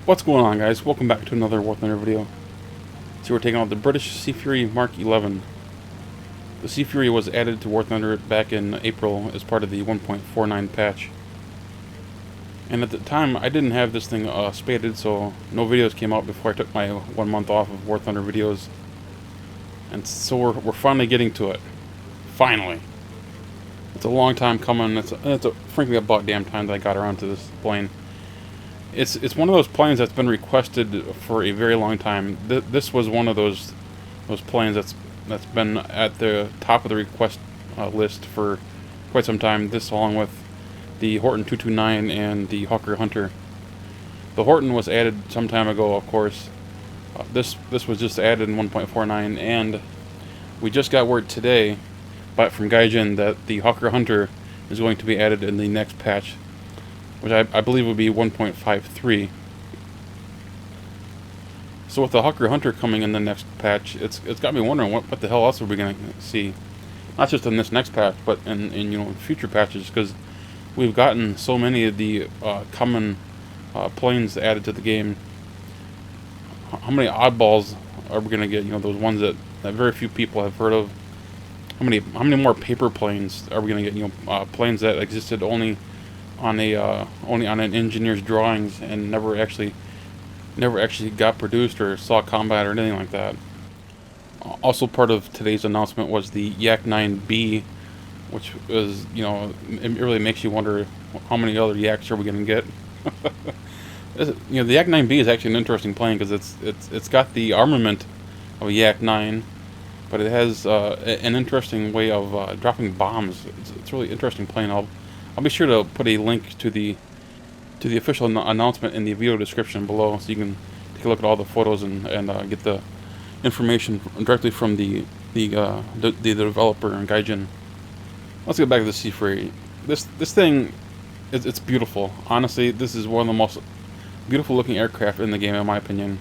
What's going on, guys? Welcome back to another War Thunder video. So we're taking out the British Sea Fury Mark 11. The Sea Fury was added to War Thunder back in April as part of the 1.49 patch. And at the time, I didn't have this thing spaded, so no videos came out before I took my 1 month off of War Thunder videos. And so we're finally getting to it. Finally. It's a long time coming. It's frankly about damn time that I got around to this plane. It's one of those planes that's been requested for a very long time. This was one of those planes that's been at the top of the request list for quite some time. This, along with the Horton 229 and the Hawker Hunter. The Horton was added some time ago, of course. This was just added in 1.49, and we just got word today, from Gaijin, that the Hawker Hunter is going to be added in the next patch, which I believe would be 1.53. So with the Hawker Hunter coming in the next patch, it's got me wondering what the hell else are we going to see, not just in this next patch, but in future patches, because we've gotten so many of the common planes added to the game. How many oddballs are we going to get? Those ones that very few people have heard of. How many more paper planes are we going to get? Planes that existed only on an engineer's drawings and never actually got produced or saw combat or anything like that. Also, part of today's announcement was the Yak 9B, which is, it really makes you wonder how many other Yaks are we going to get. The Yak 9B is actually an interesting plane because it's got the armament of a Yak 9, but it has an interesting way of dropping bombs. It's a really interesting plane. I'll be sure to put a link to the official announcement in the video description below, so you can take a look at all the photos and get the information directly from the developer and Gaijin. Let's get back to the Sea Fury. This thing, it's beautiful. Honestly, this is one of the most beautiful looking aircraft in the game, in my opinion.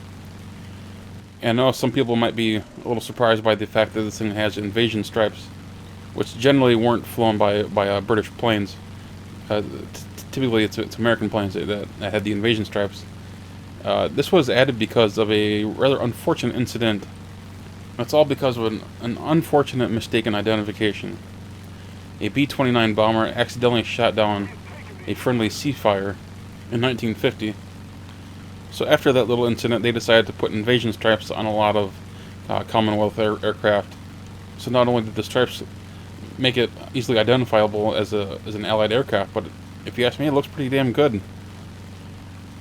And I know some people might be a little surprised by the fact that this thing has invasion stripes, which generally weren't flown by British planes. Typically, it's American planes that had the invasion stripes. This was added because of a rather unfortunate incident. It's all because of an unfortunate mistaken identification. A B-29 bomber accidentally shot down a friendly Seafire in 1950. So after that little incident, they decided to put invasion stripes on a lot of Commonwealth aircraft. So not only did the stripes make it easily identifiable as an Allied aircraft, but if you ask me, it looks pretty damn good.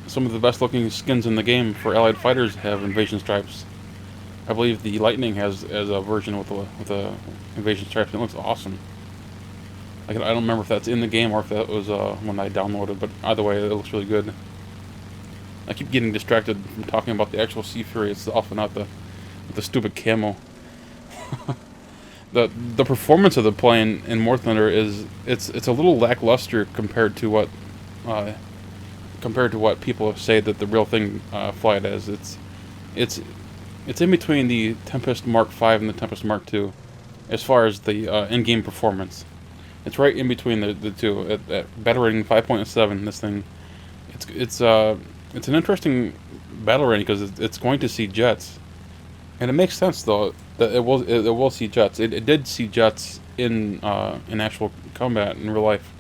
Some of the best looking skins in the game for Allied fighters have invasion stripes. I believe the Lightning has a version with the invasion stripes. It looks awesome. I don't remember if that's in the game or if that was when I downloaded, but either way, it looks really good. I keep getting distracted from talking about the actual Sea Fury itself and not the stupid camo. The performance of the plane in War Thunder it's a little lackluster compared to what people say that the real thing flight is. It's in between the Tempest Mark V and the Tempest Mark II as far as the in-game performance. It's right in between the two. At battle rating 5.7, this thing, it's an interesting battle rating because it's going to see jets, and it makes sense though that it will see jets. It did see jets in actual combat in real life.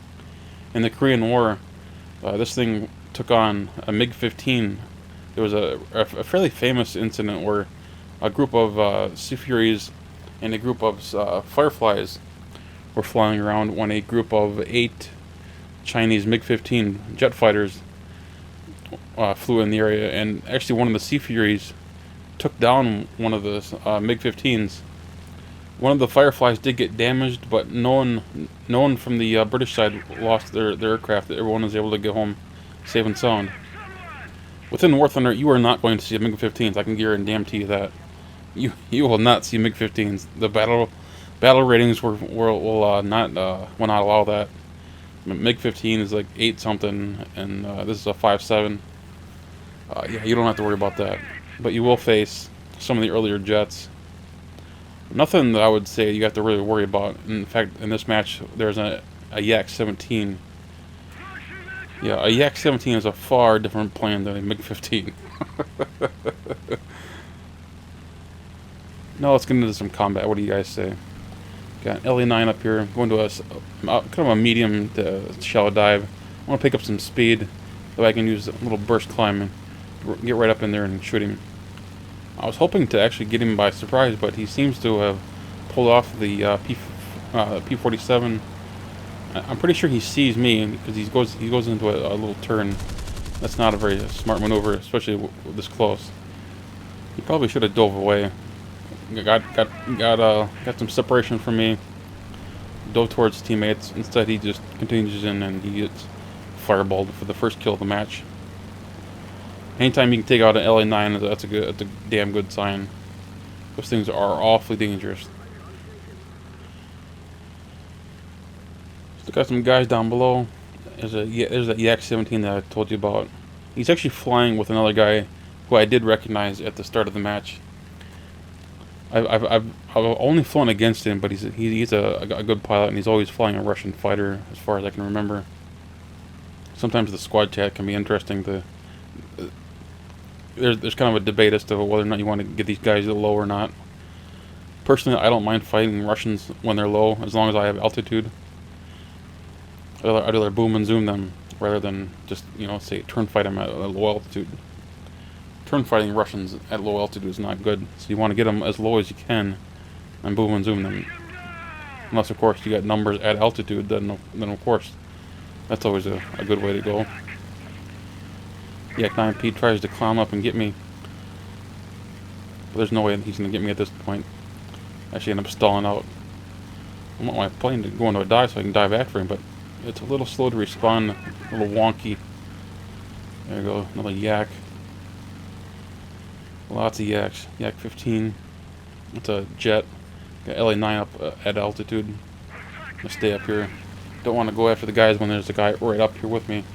In the Korean War, this thing took on a MiG-15. There was a fairly famous incident where a group of Sea Furies and a group of Fireflies were flying around when a group of 8 Chinese MiG-15 jet fighters flew in the area, and actually one of the Sea Furies took down one of the MiG-15s. One of the Fireflies did get damaged, but no one from the British side lost their aircraft. Everyone was able to get home safe and sound. Within War Thunder, you are not going to see MiG-15s. I can guarantee you that. You will not see MiG-15s. The battle ratings will not allow that. MiG-15 is like 8 something, and this is a 5.7. Yeah, you don't have to worry about that. But you will face some of the earlier jets. Nothing that I would say you have to really worry about. In fact, in this match, there's a Yak 17. Yeah, a Yak-17 is a far different plane than a MiG-15. Now let's get into some combat. What do you guys say? Got an LE9 up here. Going to a kind of a medium to shallow dive. I want to pick up some speed so I can use a little burst climb and get right up in there and shoot him. I was hoping to actually get him by surprise, but he seems to have pulled off the P-47. I'm pretty sure he sees me because he goes into a little turn. That's not a very smart maneuver, especially this close. He probably should have dove away. Got some separation from me. Dove towards teammates. Instead, he just continues in and he gets fireballed for the first kill of the match. Anytime you can take out an LA9, that's a damn good sign. Those things are awfully dangerous. Still got some guys down below. There's that Yak-17 that I told you about. He's actually flying with another guy who I did recognize at the start of the match. I've only flown against him, but he's a good pilot, and he's always flying a Russian fighter, as far as I can remember. Sometimes the squad chat can be interesting. There's kind of a debate as to whether or not you want to get these guys low or not. Personally, I don't mind fighting Russians when they're low, as long as I have altitude. I'd rather boom and zoom them rather than just, say, turn fight them at a low altitude. Turn fighting Russians at low altitude is not good, so you want to get them as low as you can and boom and zoom them. Unless, of course, you got numbers at altitude, then of course, that's always a good way to go. Yak-9P tries to climb up and get me, but there's no way he's going to get me at this point. I actually end up stalling out. I want my plane to go into a dive so I can dive after him, but it's a little slow to respawn, a little wonky. There we go, another Yak. Lots of Yaks. Yak-15. It's a jet. Got LA-9 up at altitude. I'm gonna stay up here. Don't want to go after the guys when there's a guy right up here with me.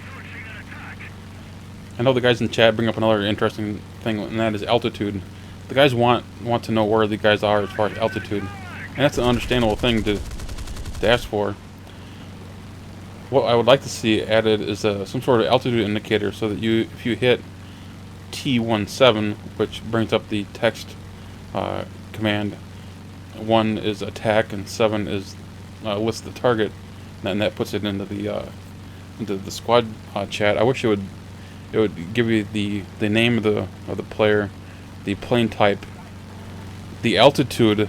I know the guys in chat bring up another interesting thing, and that is altitude. The guys want to know where the guys are as far as altitude, and that's an understandable thing to ask for. What I would like to see added is some sort of altitude indicator, so that if you hit T17, which brings up the text command, 1 is attack and 7 is list the target, and that puts it into the squad chat. I wish it would give you the name of the player, the plane type, the altitude,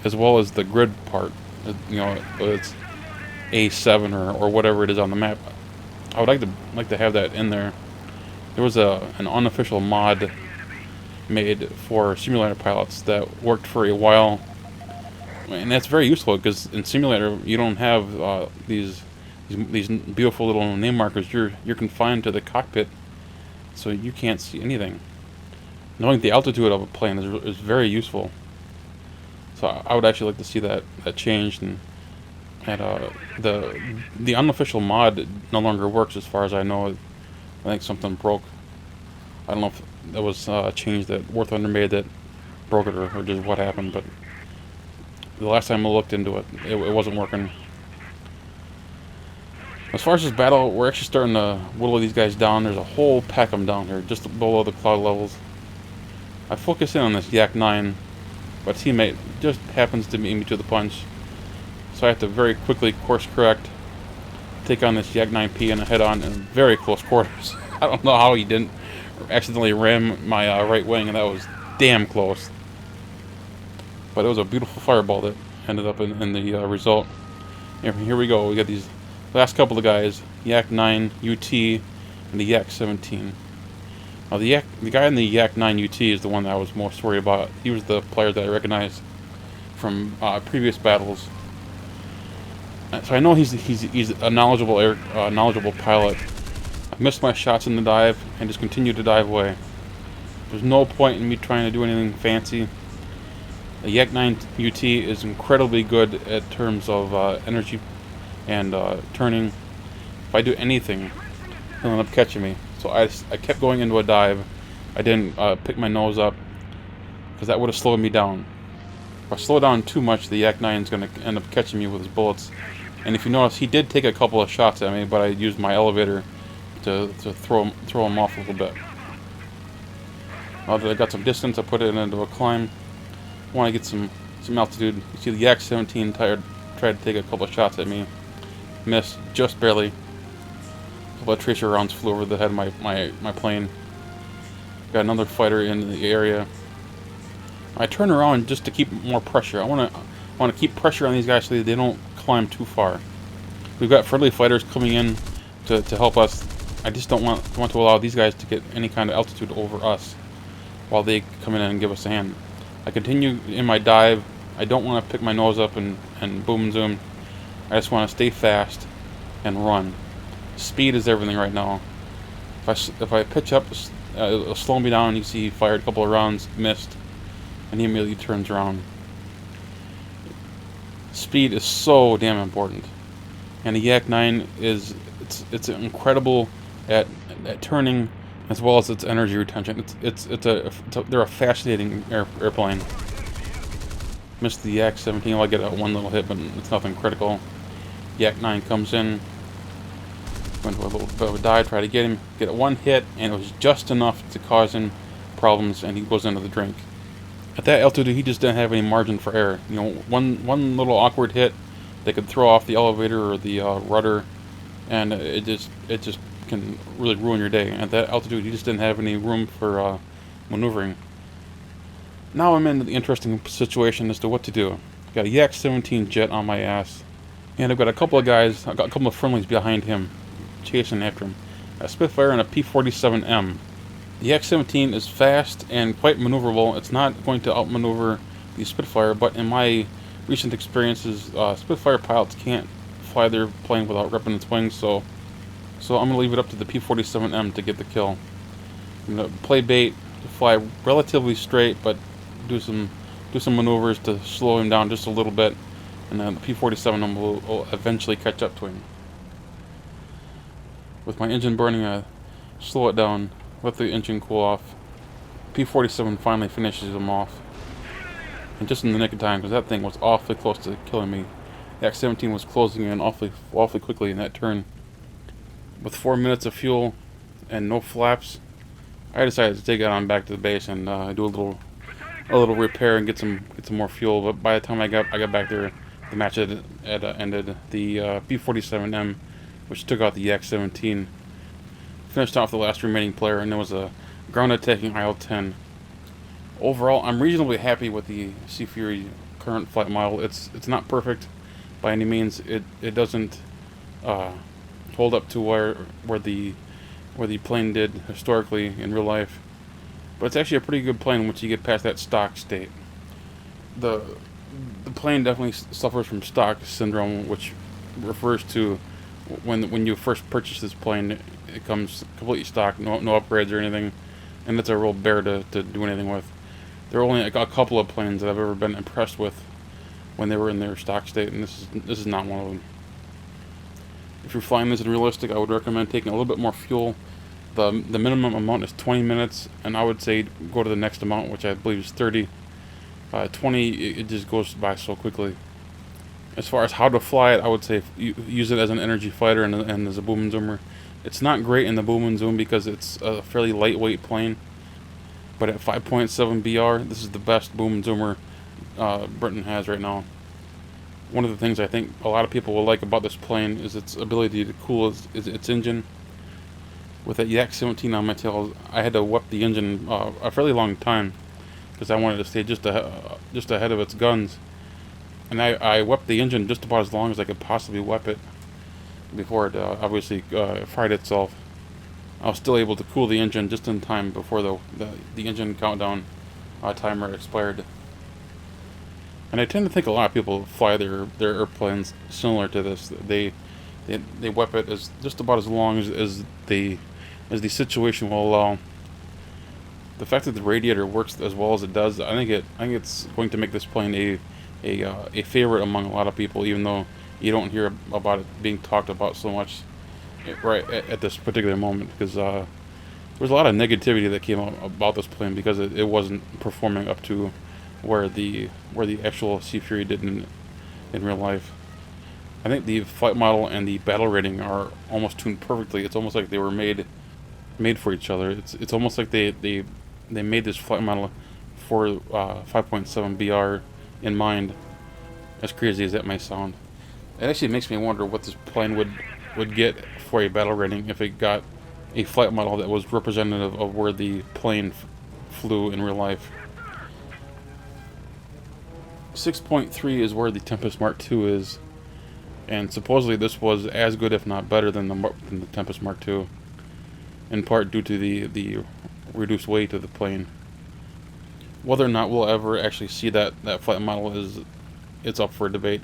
as well as the grid part. It's A7 or whatever it is on the map. I would like to have that in there. There was an unofficial mod made for simulator pilots that worked for a while, and that's very useful because in simulator you don't have these beautiful little name markers. You're confined to the cockpit, so you can't see anything. Knowing the altitude of a plane is very useful. So I would actually like to see that changed, and the unofficial mod no longer works as far as I know. I think something broke. I don't know if that was a change that War Thunder made that broke it or just what happened, but the last time I looked into it, it wasn't working. As far as this battle, we're actually starting to whittle these guys down. There's a whole pack of them down here, just below the cloud levels. I focus in on this Yak-9, but teammate just happens to beat me to the punch. So I have to very quickly course correct, take on this Yak-9P in a head-on in very close quarters. I don't know how he didn't accidentally ram my right wing, and that was damn close. But it was a beautiful fireball that ended up in the result. And here we go. We got these last couple of guys, Yak-9 UT and the Yak-17. Now the guy in the Yak-9 UT is the one that I was most worried about. He was the player that I recognized from previous battles. So I know he's a knowledgeable pilot. I missed my shots in the dive and just continued to dive away. There's no point in me trying to do anything fancy. The Yak-9 UT is incredibly good at terms of energy and turning. If I do anything, he'll end up catching me. So I kept going into a dive. I didn't pick my nose up because that would have slowed me down. If I slow down too much, the Yak-9 is going to end up catching me with his bullets. And if you notice, he did take a couple of shots at me, but I used my elevator to throw them off a little bit. Now that I got some distance, I put it into a climb. I want to get some altitude. You see the Yak-17 tried to take a couple of shots at me. Missed just barely. A couple of tracer rounds flew over the head of my plane. Got another fighter in the area. I turn around just to keep more pressure. I want to keep pressure on these guys so they don't climb too far. We've got friendly fighters coming in to help us. I just don't want to allow these guys to get any kind of altitude over us while they come in and give us a hand. I continue in my dive. I don't want to pick my nose up and boom and zoom. I just want to stay fast and run. Speed is everything right now. If I pitch up, it'll slow me down. You see he fired a couple of rounds, missed, and he immediately turns around. Speed is so damn important. And the Yak-9 it's incredible at turning as well as its energy retention. They're a fascinating airplane. Missed the Yak-17. I'll get one little hit, but it's nothing critical. Yak-9 comes in. Went to a little bit of a dive, try to get him. Get one hit, and it was just enough to cause him problems, and he goes into the drink. At that altitude, he just didn't have any margin for error. You know, one little awkward hit, they could throw off the elevator or the rudder, and it just can really ruin your day. At that altitude, he just didn't have any room for maneuvering. Now I'm in the interesting situation as to what to do. Got a Yak-17 jet on my ass, and I've got a couple of guys. I've got a couple of friendlies behind him, chasing after him. A Spitfire and a P-47M. The Yak-17 is fast and quite maneuverable. It's not going to outmaneuver the Spitfire, but in my recent experiences, Spitfire pilots can't fly their plane without ripping its wings, so I'm going to leave it up to the P-47M to get the kill. I'm going to play bait, to fly relatively straight, but do some maneuvers to slow him down just a little bit, and then the P-47M will eventually catch up to him. With my engine burning, I slow it down, let the engine cool off. P-47 finally finishes him off, and just in the nick of time, because that thing was awfully close to killing me. The Yak-17 was closing in awfully quickly in that turn. With 4 minutes of fuel and no flaps, I decided to take it on back to the base and do a little repair and get some more fuel. But by the time I got back there, the match had ended. The P-47M, which took out the Yak-17, finished off the last remaining player, and there was a ground attacking IL-10. Overall, I'm reasonably happy with the Sea Fury current flight model. It's not perfect by any means. It doesn't hold up to where the plane did historically in real life, but it's actually a pretty good plane once you get past that stock state. The plane definitely suffers from stock syndrome, which refers to when you first purchase this plane, it comes completely stock, no upgrades or anything, and it's a real bear to do anything with. There are only a couple of planes that I've ever been impressed with when they were in their stock state, and this is not one of them. If you're flying this in realistic, I would recommend taking a little bit more fuel. The minimum amount is 20 minutes, and I would say go to the next amount, which I believe is 30. 20, it just goes by so quickly. As far as how to fly it, I would say use it as an energy fighter and as a boom and zoomer. It's not great in the boom and zoom because it's a fairly lightweight plane, but at 5.7 BR, this is the best boom and zoomer Britain has right now. One of the things I think a lot of people will like about this plane is its ability to cool its engine. With that Yak-17 on my tail, I had to whip the engine a fairly long time because I wanted to stay just ahead of its guns. And I whipped the engine just about as long as I could possibly whip it before it obviously fried itself. I was still able to cool the engine just in time before the engine countdown timer expired. And I tend to think a lot of people fly their airplanes similar to this. They whip it as just about as long as the situation will allow. The fact that the radiator works as well as it does, I think it's going to make this plane a favorite among a lot of people, even though you don't hear about it being talked about so much right at this particular moment, because there was a lot of negativity that came out about this plane because it wasn't performing up to where the actual Sea Fury did in real life. I think the flight model and the battle rating are almost tuned perfectly. It's almost like they were made for each other. It's almost like they made this flight model for 5.7 BR in mind. As crazy as that may sound, it actually makes me wonder what this plane would get for a battle rating if it got a flight model that was representative of where the plane flew in real life. 6.3 is where the Tempest Mark II is, and supposedly this was as good, if not better, than the Tempest Mark II, in part due to the reduced weight of the plane. Whether or not we'll ever actually see that flight model it's up for debate.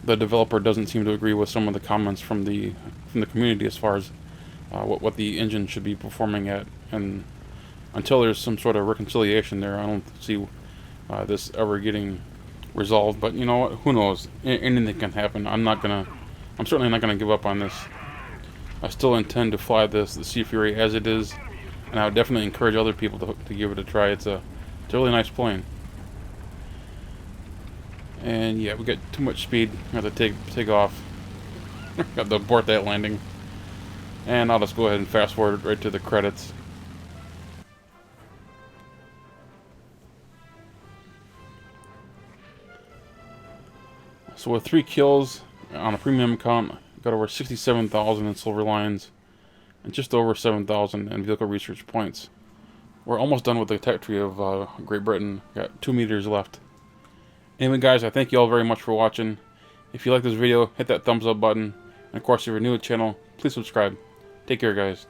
The developer doesn't seem to agree with some of the comments from the community as far as what the engine should be performing at, and until there's some sort of reconciliation there, I don't see this ever getting resolved. But you know what? Who knows? Anything can happen. I'm certainly not gonna give up on this. I still intend to fly the Sea Fury as it is, and I would definitely encourage other people to give it a try. It's a really nice plane. And yeah, we got too much speed. I have to take off. Got to abort that landing. And I'll just go ahead and fast forward right to the credits. So with 3 kills on a premium account, got over 67,000 in silver lines and just over 7,000 in vehicle research points. We're almost done with the tech tree of Great Britain. Got 2 meters left. Anyway guys, I thank you all very much for watching. If you like this video, hit that thumbs up button. And of course, if you're new to the channel, please subscribe. Take care guys.